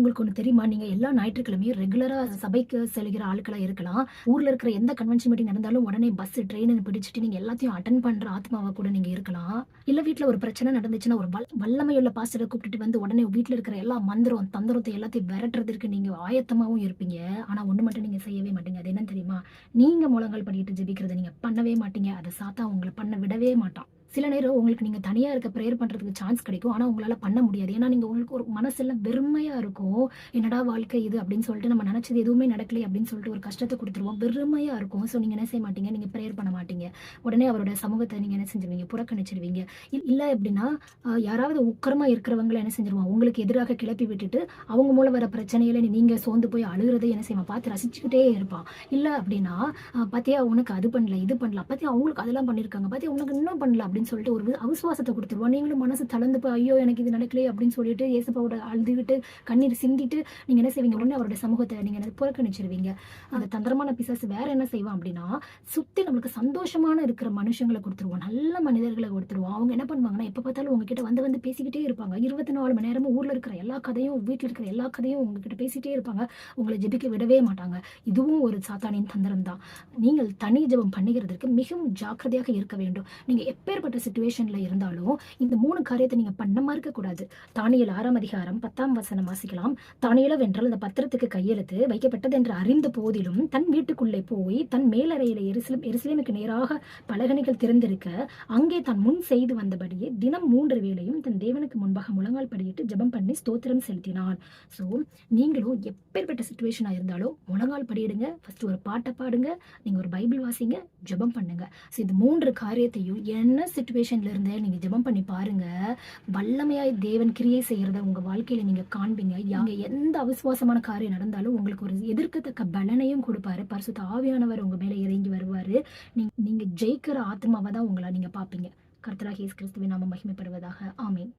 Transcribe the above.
உங்களுக்கு ஒண்ணு தெரியுமா? நீங்க எல்லா ஞாயிற்றுக்கிழமையும் ரெகுலரா சபைக்கு செல்கிற ஆட்களா இருக்கலாம். ஊர்ல இருக்கிற எந்த கன்வென்ஷன் மீட்டிங் நடந்தாலும் உடனே பஸ், ட்ரெயின்னு பிடிச்சுட்டு நீங்க எல்லாத்தையும் அட்டெண்ட் பண்ற ஆத்மாவா கூட நீங்க இருக்கலாம். இல்ல வீட்ல ஒரு பிரச்சனை நடந்துச்சுன்னா, ஒரு வல்லமையுள்ள பாஸ்டர கூப்பிட்டுட்டு வந்து உடனே வீட்ல இருக்கிற எல்லா மந்திரம், தந்திரத்த எல்லாத்தையும் விரட்டுறதற்கு நீங்க ஆயத்தமாவும் இருப்பீங்க. ஆனா ஒண்ணு மட்டும் நீங்க செய்யவே மாட்டீங்க. அது என்னன்னு தெரியுமா? நீங்க முழங்கால் படியிட்டு ஜெபிக்கிறத நீங்க பண்ணவே மாட்டீங்க. அத சாத்தான் உங்கள பண்ண விடவே மாட்டான். சில நேரம் உங்களுக்கு நீங்க தனியா இருக்க பிரேயர் பண்றதுக்கு சான்ஸ் கிடைக்கும். ஆனா உங்களால பண்ண முடியாது. ஏன்னா நீங்க உங்களுக்கு ஒரு மனசெல்லாம் வெறுமையா இருக்கும். என்னடா வாழ்க்கை இது அப்படின்னு சொல்லிட்டு நம்ம நினைச்சது எதுவுமே நடக்கலையே அப்படின்னு சொல்லிட்டு ஒரு கஷ்டத்த குடுத்துருவோம். வெறுமையா இருக்கும். ஸோ நீங்க என்ன செய்ய மாட்டீங்க? நீங்க பிரேயர் பண்ண மாட்டீங்க. உடனே அவரோட சமூகத்த நீங்க என்ன செஞ்சுருவீங்க? புறக்கணிச்சுருவீங்க. இல்ல அப்படின்னா, யாராவது உக்கிரமா இருக்கிறவங்கள என்ன செஞ்சுருவான்? உங்களுக்கு எதிராக கிளப்பி விட்டுட்டு, அவங்க மூலம் வர பிரச்சனையில நீங்க சோர்ந்து போய் அழுகுறத என்ன செய்வான்? பார்த்து ரசிச்சுக்கிட்டே இருப்பான். இல்ல அப்படின்னா, "பாத்தியா உனக்கு அது பண்ணல, இது பண்ணல. பாத்தியா அவங்களுக்கு அதெல்லாம் பண்ணியிருக்காங்க. பாத்தியா உனக்கு இன்னும் பண்ணல." அப்படின்னு சொல்லிட்டு ஒரு அவிசுவாசத்த குடுத்துருவான். நீங்களும் மனசு தளர்ந்து போய், "ஐயோ! எனக்கு இது நடக்கலையே." அப்படின்னு சொல்லிட்டு ஏசப்பாவோட அழுதுகிட்டு, கண்ணீர் சிந்திட்டு, நீங்க என்ன செய்வீங்க? உடனே அவருடைய சமூகத்த நீங்க என்ன புறக்கணிச்சுருவீங்க. அந்த தந்திரமான பிசாசு வேற என்ன செய்வான் அப்படின்னா, சுத்தி நம்மளுக்கு சந்தோஷமான இருக்கிற மனுஷங்கள குடுத்துருவான். நல்ல மனிதர்கள குடுத்துருவான். அவங்க என்ன பண்ணுவாங்கன்னா, எப்ப பார்த்தாலும் உங்ககிட்ட வந்து வந்து பேசிக்கிட்டே இருப்பாங்க. 24 மணி நேரமும் ஊர்ல இருக்கிற எல்லா கதையும், வீட்ல இருக்கிற எல்லா கதையும் உங்ககிட்ட பேசிட்டே இருப்பாங்க. உங்கள ஜெபிக்க விடவே மாட்டாங்க. இதுவும் ஒரு சாத்தானின் தந்திரம் தான். நீங்கள் தனி ஜெபம் பண்ணுகிறதற்கு மிகவும் ஜாக்கிரதையாக இருக்க வேண்டும். நீங்க எப்பேர்ப்பட்ட சிச்சுவேஷன்ல இருந்தாலும், இந்த 3 காரியத்த நீங்க பண்ண மறுக்கக்கூடாது. தானியேல் 6ஆம் அதிகாரம் 10ஆம் வசனம் வாசிக்கலாம். தானியேலவென்றால் அந்த பத்திரத்துக்கு கையெழுத்து வைக்கப்பட்டதென்று அறிந்த போதிலும், தன் வீட்டுக்குள்ளே போய் தன் மேலறையிலே எருசலேமுக்கு நேராக பலகணிகள் திறந்திருக்க, அங்கே தான் முன் செய்து வந்தபடியே தினம் 3 வேளையும் தன் தேவனுக்கு முன்பாக முழங்கால் படியிட்டு ஜெபம் பண்ணி ஸ்தோத்திரம் செலுத்தினான். ஸோ நீங்களும் எப்பேர்ப்பட்ட சிச்சுவேஷனா இருந்தாலும் முழங்கால் படியிடுங்க. ஃபர்ஸ்ட் ஒரு பாட்ட பாடுங்க. நீங்க ஒரு பைபிள் வாசிங்க. ஜெபம் பண்ணுங்க. ஸோ இந்த 3 காரியத்தையும் என்ன சிச்சுவேஷன்ல இருந்தே நீங்க ஜெபம் பண்ணி பாருங்க. வல்லமையாய் தேவன் கிரியை செய்யறத உங்க வாழ்க்கையில நீங்க காண்பீங்க. அங்க எந்த அவிசுவாசமான காரியம் நடந்தாலும் உங்களுக்கு ஒரு எதிர்க்கத்தக்க பலனையும் குடுப்பாரு. பரிசுத்த ஆவியானவர் உங்க மேல இறங்கி வருவாரு. நீங்க ஜெயிக்கிற ஆத்துமாவ தான் உங்கள நீங்க பார்ப்பீங்க. கர்த்தராகிய இயேசு கிறிஸ்துவின் நாமம் மகிமைப்படுவதாக. ஆமென்.